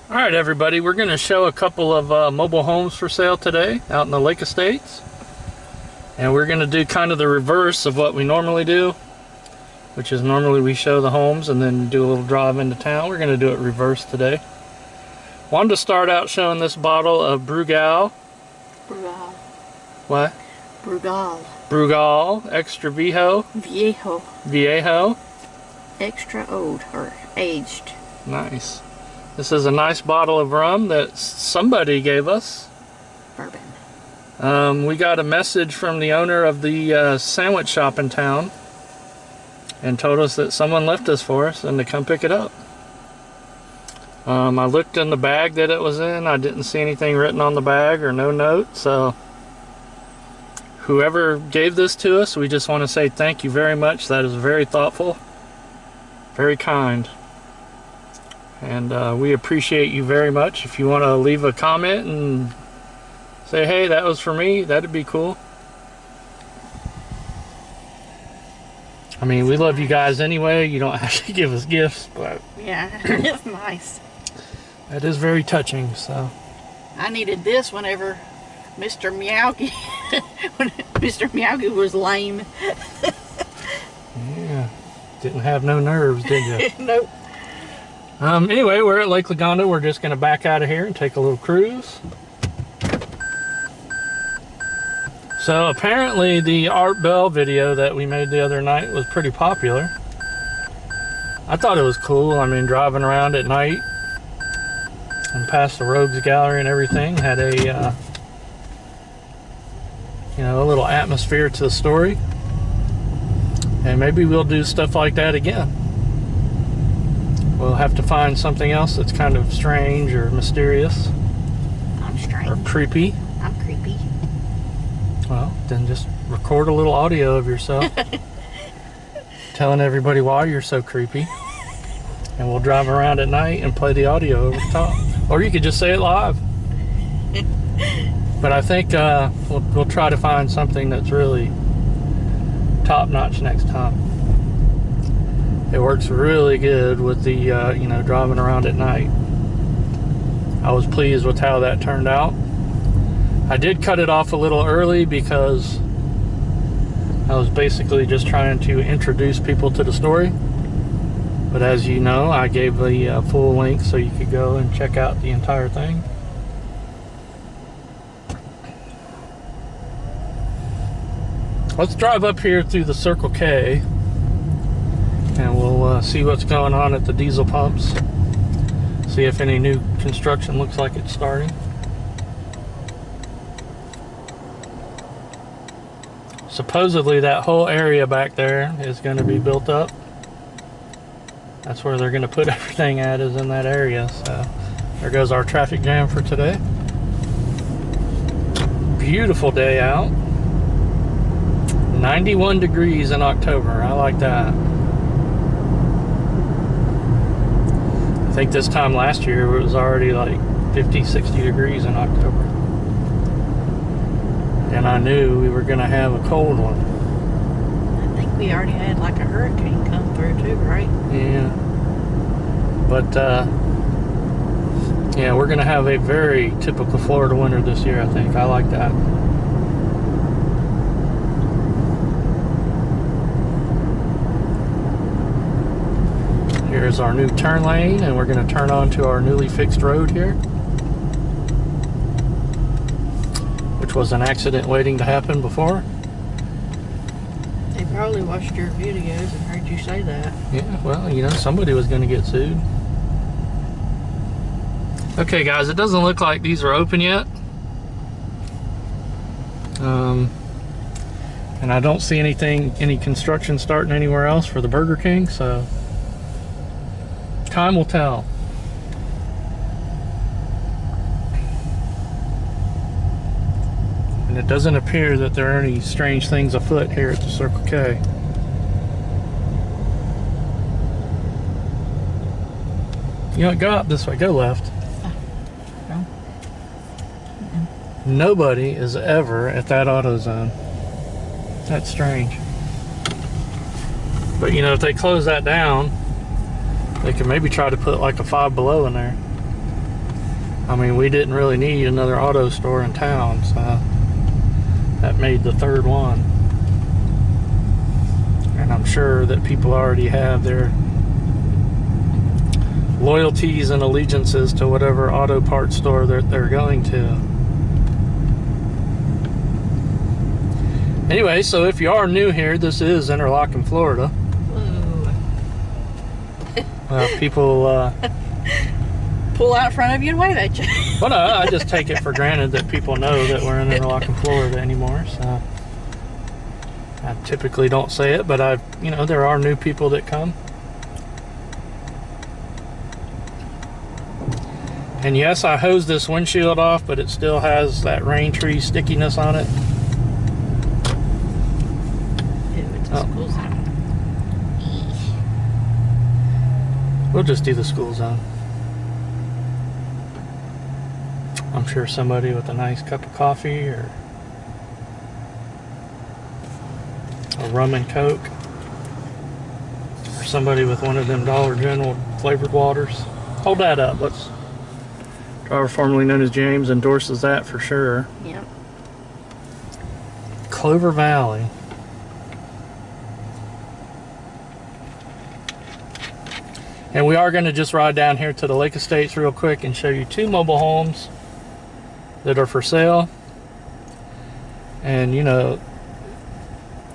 All right, everybody, we're going to show a couple of mobile homes for sale today out in the Lake Estates. And we're going to do kind of the reverse of what we normally do, which is normally we show the homes and then do a little drive into town. We're going to do it reverse today. Wanted to start out showing this bottle of Brugal. Brugal. What? Brugal. Brugal Extra Viejo. Viejo. Viejo. Extra old or aged. Nice. This is a nice bottle of rum that somebody gave us. Bourbon. We got a message from the owner of the sandwich shop in town and told us that someone left this for us and to come pick it up. I looked in the bag that it was in. I didn't see anything written on the bag or no note, so whoever gave this to us, we just want to say thank you very much. That is very thoughtful, very kind. And we appreciate you very much. If you want to leave a comment and say, hey, that was for me, that'd be cool. I mean, we love you guys anyway. You don't have to give us gifts, but Yeah, it's nice. that is very touching. So I needed this whenever Mr. Miyagi, when Mr. Miyagi was lame. yeah, didn't have no nerves, did you? Nope. Anyway, we're at Lake Lagonda. We're just going to back out of here and take a little cruise. So apparently the Art Bell video that we made the other night was pretty popular. I thought it was cool. I mean, driving around at night and past the Rogues Gallery and everything had a, you know, a little atmosphere to the story. And maybe we'll do stuff like that again. We'll have to find something else that's kind of strange or mysterious. I'm strange. Or creepy. I'm creepy. Well, then just record a little audio of yourself telling everybody why you're so creepy. And we'll drive around at night and play the audio over the top. Or you could just say it live. But I think we'll try to find something that's really top-notch next time. It works really good with the, you know, driving around at night. I was pleased with how that turned out. I did cut it off a little early because I was basically just trying to introduce people to the story. But as you know, I gave the full link so you could go and check out the entire thing. Let's drive up here through the Circle K. And we'll see what's going on at the diesel pumps. See if any new construction looks like it's starting. Supposedly that whole area back there is going to be built up. That's where they're going to put everything at, is in that area. So there goes our traffic jam for today. Beautiful day out. 91 degrees in October. I like that. I think this time last year it was already like 50, 60 degrees in October. And I knew we were going to have a cold one. I think we already had like a hurricane come through too, right? Yeah. But, yeah, we're going to have a very typical Florida winter this year, I think. I like that. Here's our new turn lane, and we're going to turn onto our newly fixed road here, which was an accident waiting to happen before. They probably watched your videos and heard you say that. Yeah, well, you know, somebody was going to get sued. Okay, guys, it doesn't look like these are open yet. And I don't see any construction starting anywhere else for the Burger King, so time will tell. And it doesn't appear that there are any strange things afoot here at the Circle K. You know, go up this way, go left. No. Nobody is ever at that AutoZone. That's strange. But you know, if they close that down, they could maybe try to put like a Five Below in there. I mean, we didn't really need another auto store in town, so that made the third one. And I'm sure that people already have their loyalties and allegiances to whatever auto parts store they're going to. Anyway, so if you are new here, this is Interlachen, Florida. People pull out in front of you and wave at you. Well, no, I just take it for granted that people know that we're in Interlachen, Florida anymore. So I typically don't say it, but there are new people that come. And yes, I hosed this windshield off, but it still has that rain tree stickiness on it. School zone. We'll just do the school zone. I'm sure somebody with a nice cup of coffee or a rum and Coke, or somebody with one of them Dollar General flavored waters. Hold that up. Driver formerly known as James endorses that for sure. Yep. Clover Valley. And we are going to just ride down here to the Lake Estates real quick and show you two mobile homes that are for sale. And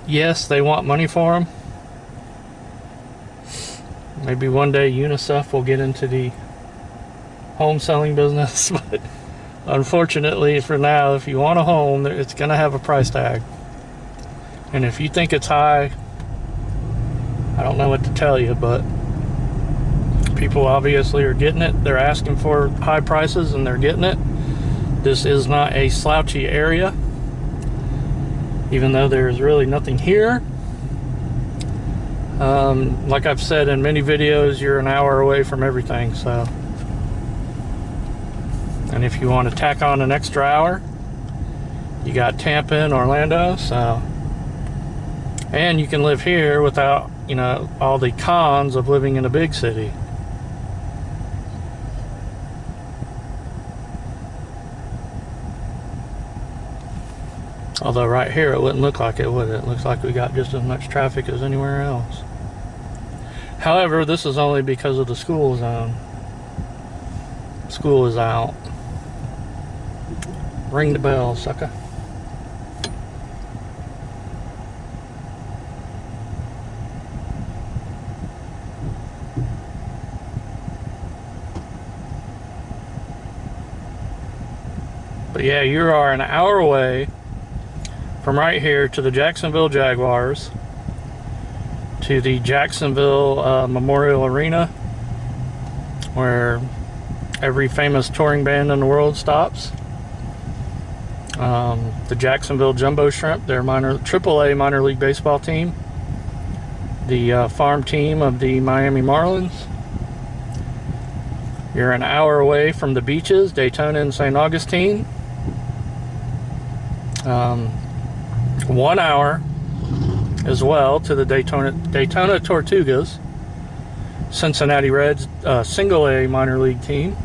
yes, they want money for them. Maybe one day UNICEF will get into the home selling business, but unfortunately for now, if you want a home, it's going to have a price tag. And if you think it's high, I don't know what to tell you, but people obviously are getting it. They're asking for high prices and they're getting it. This is not a slouchy area, even though there's really nothing here. Like I've said in many videos, you're an hour away from everything, so. And if you want to tack on an extra hour, you got Tampa and Orlando, so. And you can live here without, all the cons of living in a big city. Although right here it wouldn't look like it, would it? It looks like we got just as much traffic as anywhere else. However, this is only because of the school zone. School is out. Ring the bell, sucker. But yeah, you are an hour away from right here to the Jacksonville Jaguars, to the Jacksonville Memorial Arena, where every famous touring band in the world stops. The Jacksonville Jumbo Shrimp, their AAA minor league baseball team. The farm team of the Miami Marlins. You're an hour away from the beaches, Daytona and St. Augustine. 1 hour as well to the Daytona Tortugas, Cincinnati Reds, single A minor league team.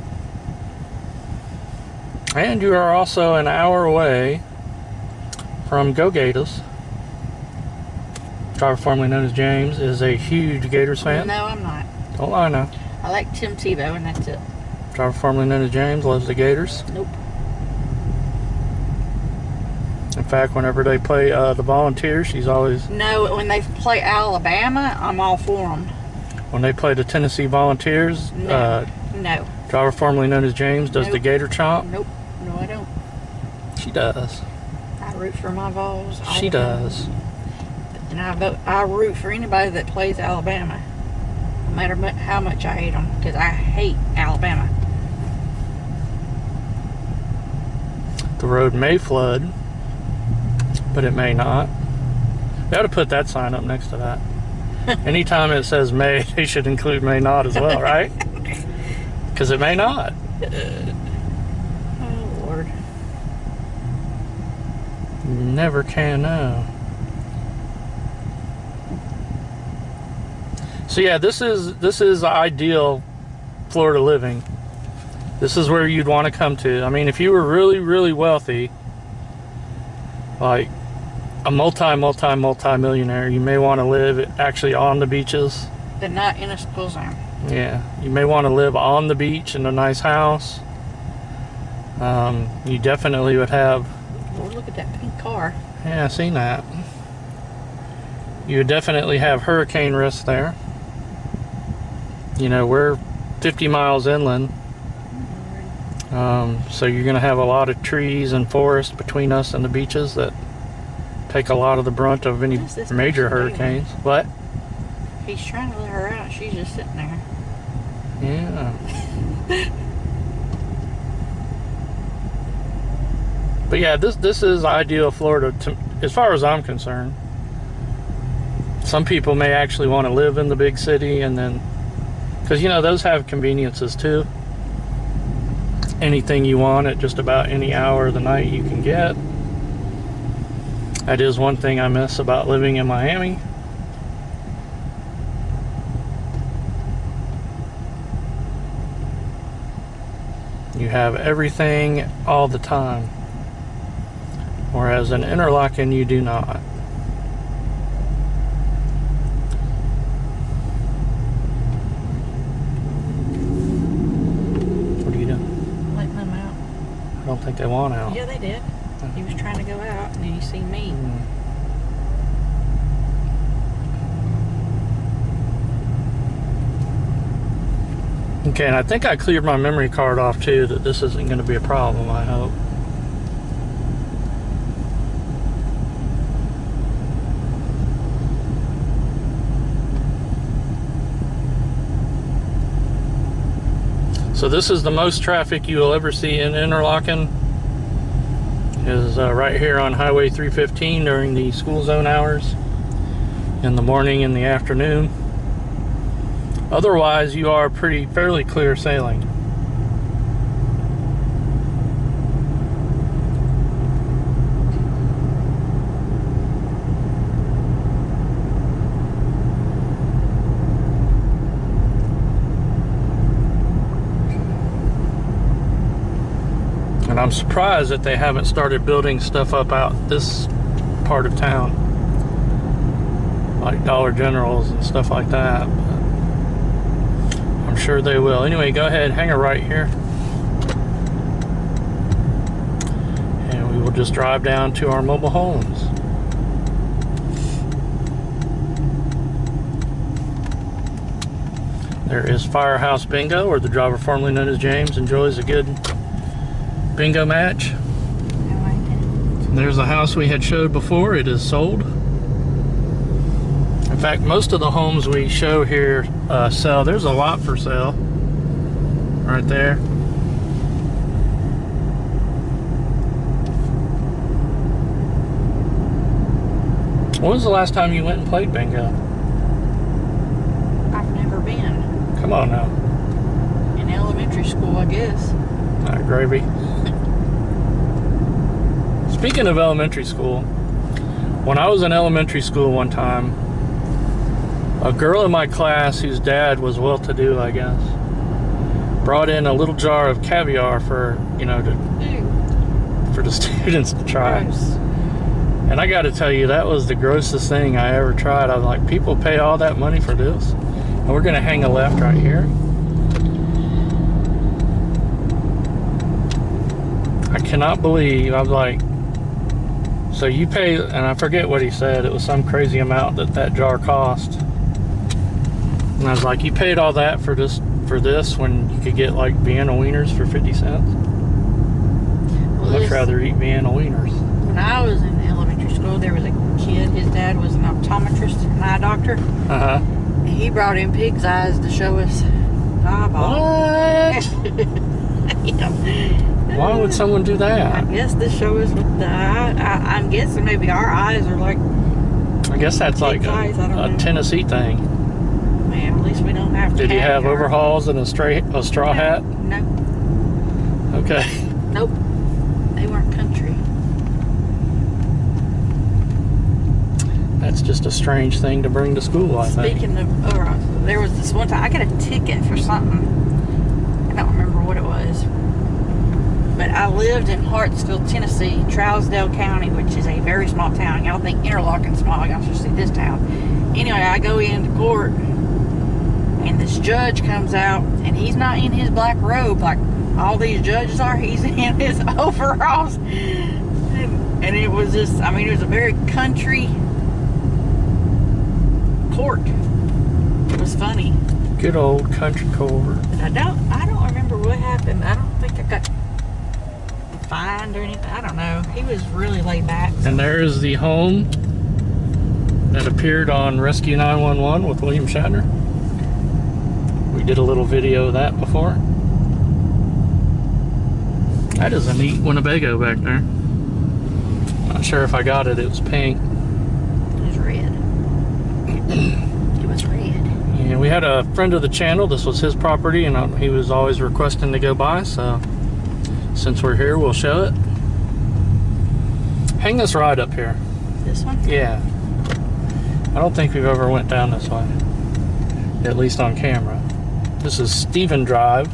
And you are also an hour away from Go Gators. Driver formerly known as James is a huge Gators fan. No, I'm not. Don't lie now. I like Tim Tebow and that's it. Driver formerly known as James loves the Gators. Nope. In fact, whenever they play the Volunteers, she's always... No, when they play Alabama, I'm all for them. When they play the Tennessee Volunteers, No. Driver formerly known as James does Nope. the Gator chomp. Nope. No, I don't. She does. I root for my Vols. all She the time. does. And I root for anybody that plays Alabama, no matter how much I hate them, because I hate Alabama. The road may flood, but it may not. They ought to put that sign up next to that. Anytime it says may, they should include may not as well, right? Because it may not. Oh, Lord. You never can know. So yeah, this is ideal Florida living. This is where you'd want to come to. I mean, if you were really, really wealthy, like a multi-millionaire, you may want to live actually on the beaches. But not in a school zone. Yeah, you may want to live on the beach in a nice house. You definitely would have... Oh, look at that pink car. Yeah, I've seen that. You would definitely have hurricane risk there. You know, we're 50 miles inland. So you're going to have a lot of trees and forest between us and the beaches that take a lot of the brunt of any major hurricanes. What? He's trying to let her out. She's just sitting there. Yeah. But yeah, this is ideal Florida as far as I'm concerned. Some people may actually want to live in the big city, and then, because you know those have conveniences too. Anything you want at just about any hour of the night you can get. That is one thing I miss about living in Miami. You have everything all the time, whereas in Interlaken you do not. What are you doing? Letting them out. I don't think they want out. Yeah, they did. He was trying to go out, and then he seen me. Okay, and I think I cleared my memory card off too, that this isn't going to be a problem, I hope. So this is the most traffic you will ever see in Interlaken, is right here on Highway 315 during the school zone hours, in the morning and the afternoon. Otherwise, you are fairly clear sailing. And I'm surprised that they haven't started building stuff up out this part of town, like Dollar Generals and stuff like that. I'm sure they will. Anyway, go ahead, hang a right here. And we will just drive down to our mobile homes. There is Firehouse Bingo, where the driver formerly known as James enjoys a good bingo match. I like it. There's the house we had showed before. It is sold. In fact, most of the homes we show here sell. There's a lot for sale right there. When was the last time you went and played bingo? I've never been. Come on now. In elementary school, I guess. All right, gravy. Speaking of elementary school, when I was in elementary school one time, a girl in my class whose dad was well-to-do, I guess, brought in a little jar of caviar for, you know, for the students to try. Gross. And I got to tell you, that was the grossest thing I ever tried. I was like, people pay all that money for this? And we're going to hang a left right here. I cannot believe, I was like, so you pay, and I forget what he said, it was some crazy amount that jar cost. And I was like, you paid all that for this when you could get like Vienna wieners for 50 cents? Well, I'd much rather eat Vienna wieners. When I was in elementary school, there was a kid, his dad was an optometrist, an eye doctor. Uh-huh. He brought in pig's eyes to show us eyeball. What? Yeah. Why would someone do I that? guess to show us what the eye, I'm guessing maybe our eyes are like, I guess that's like eyes, I don't a know. Tennessee thing. man, at least we don't have Did he have caviar. overalls and a straw hat? No. Okay. Nope. They weren't country. That's just a strange thing to bring to school, I think. Speaking of overalls, there was this one time I got a ticket for something. I don't remember what it was. lived in Hartsville, Tennessee, Trousdale County, which is a very small town. Y'all think Interlaken small, y'all should see this town. Anyway, I go into court, and this judge comes out, and he's not in his black robe like all these judges are. He's in his overalls. And it was just, I mean, it was a very country court. It was funny. Good old country court. I don't remember what happened. I don't think I got fined or anything. I don't know. He was really laid back. And there is the home that appeared on Rescue 911 with William Shatner. We did a little video of that before. That is a neat Winnebago back there. Not sure if I got it. It was pink. It was red. It was red. Yeah, we had a friend of the channel. This was his property, and he was always requesting to go by. So since we're here, we'll show it. Hang this ride up here. This one? Yeah. I don't think we've ever went down this way, at least on camera. This is Stephen Drive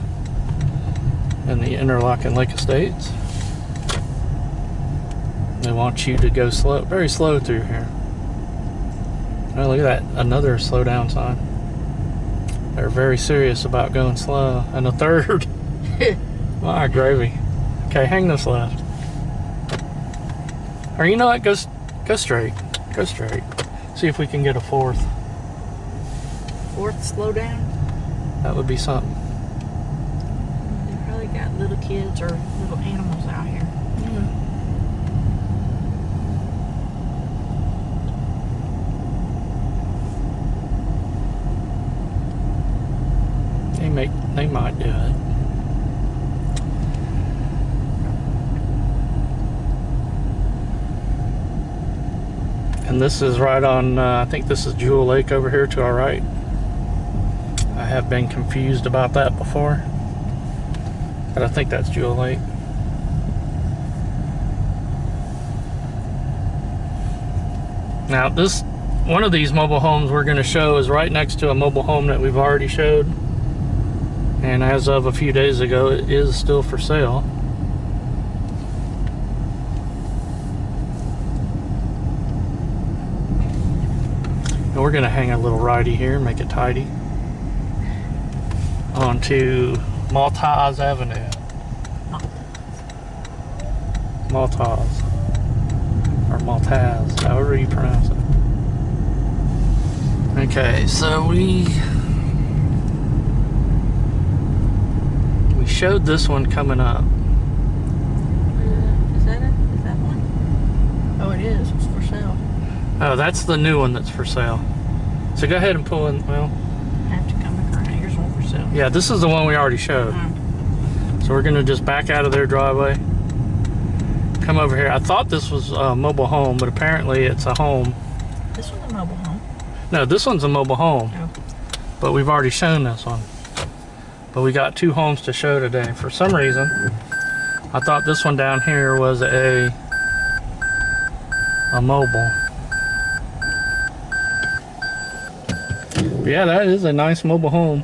in the Interlaken Lake Estates. They want you to go slow, very slow through here. Oh, look at that, another slow down sign. They're very serious about going slow. And a third. My gravy. Okay, hang this left. Or you know what, go straight. Go straight. See if we can get a fourth. Fourth slow down? That would be something. They probably got little kids or little animals out here. They might do it. And this is right on, I think this is Jewel Lake over here to our right. I have been confused about that before, but I think that's Jewel Lake. Now one of these mobile homes we're going to show is right next to a mobile home that we've already showed. And as of a few days ago, it is still for sale. And we're going to hang a little righty here, make it tidy, onto Maltaz Avenue. Maltaz. Or Maltaz, however you pronounce it. Okay, so we showed this one coming up. Is that it? Is that one? Oh, it is. It's for sale. Oh, that's the new one that's for sale. So go ahead and pull in. Well, I have to come back around. Here's one for sale. yeah, this is the one we already showed. So we're gonna just back out of their driveway, come over here. I thought this was a mobile home, but apparently it's a home. This one's a mobile home. No, this one's a mobile home. Oh. But we've already shown this one. But we got two homes to show today. For some reason, I thought this one down here was a mobile. But yeah, that is a nice mobile home.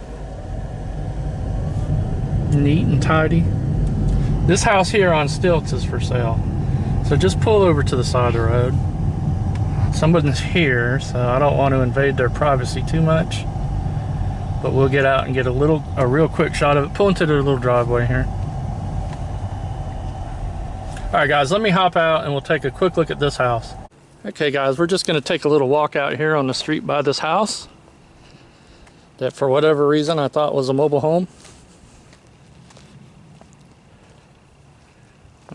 Neat and tidy. This house here on stilts is for sale. So just pull over to the side of the road. Someone's here, so I don't want to invade their privacy too much. But we'll get out and get a real quick shot of it. Pull into their little driveway here. All right, guys, let me hop out and we'll take a quick look at this house. Okay, guys, we're just going to take a little walk out here on the street by this house that for whatever reason I thought was a mobile home.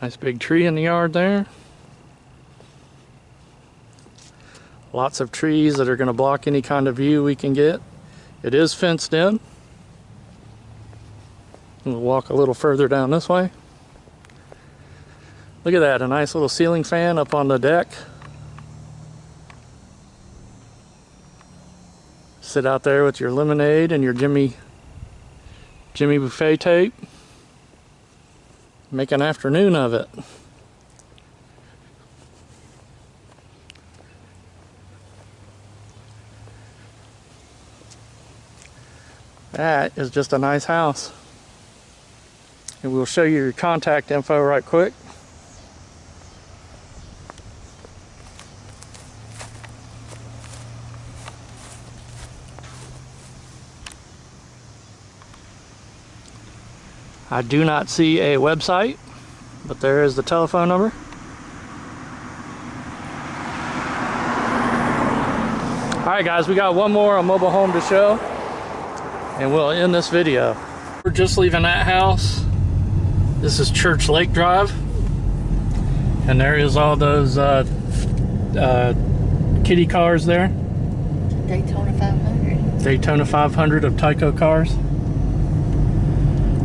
Nice big tree in the yard there. Lots of trees that are going to block any kind of view we can get. It is fenced in. We'll walk a little further down this way. Look at that, a nice little ceiling fan up on the deck. Sit out there with your lemonade and your Jimmy Buffet tape. Make an afternoon of it. That is just a nice house. and we'll show you your contact info right quick. I do not see a website, but there is the telephone number. Alright guys, we got one more mobile home to show, and we'll end this video. We're just leaving that house. This is Church Lake Drive, and there is all those kitty cars there. Daytona 500. Daytona 500 of Tyco cars.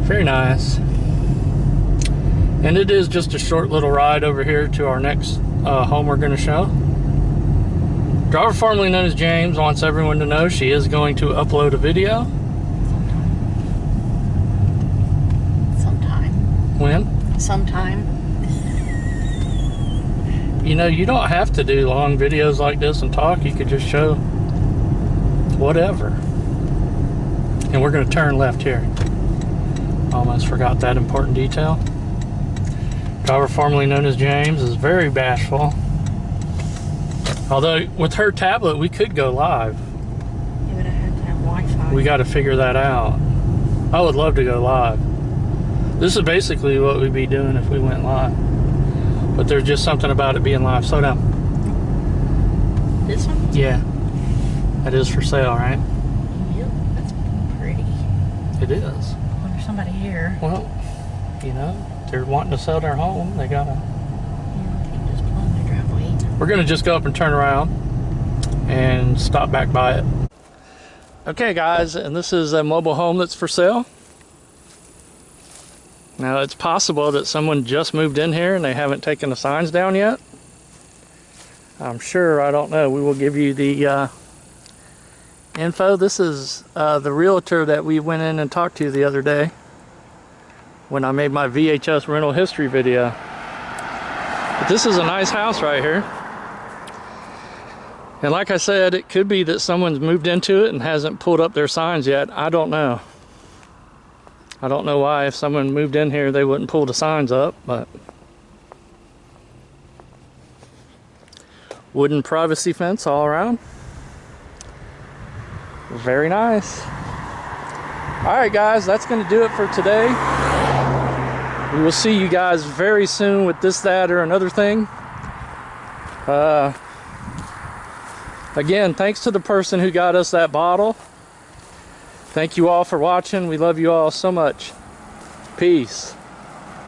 Very nice. And it is just a short little ride over here to our next home we're going to show. Driver formerly known as James wants everyone to know she is going to upload a video. Sometime. When? Sometime. You know, you don't have to do long videos like this and talk. You could just show whatever. And we're going to turn left here. Almost forgot that important detail. Driver formerly known as James is very bashful. Although with her tablet we could go live. Yeah, but I have to have Wi-Fi. We got to figure that out. I would love to go live. This is basically what we'd be doing if we went live. But there's just something about it being live. Slow down. This one? Yeah. That is for sale, right? Yep, that's pretty. It is. There's somebody here. Well, you know, they're wanting to sell their home. They gotta. Yeah, they can just pull in their driveway. We're gonna just go up and turn around and stop back by it. Okay, guys, and this is a mobile home that's for sale. Now, it's possible that someone just moved in here and they haven't taken the signs down yet. I'm sure, I don't know. We will give you the info. This is the realtor that we went in and talked to the other day when I made my VHS rental history video. But this is a nice house right here. And like I said, it could be that someone's moved into it and hasn't pulled up their signs yet. I don't know. I don't know why if someone moved in here they wouldn't pull the signs up, but wooden privacy fence all around. Very nice. Alright guys, that's going to do it for today. We will see you guys very soon with this, that, or another thing. Again, thanks to the person who got us that bottle. Thank you all for watching. We love you all so much. Peace.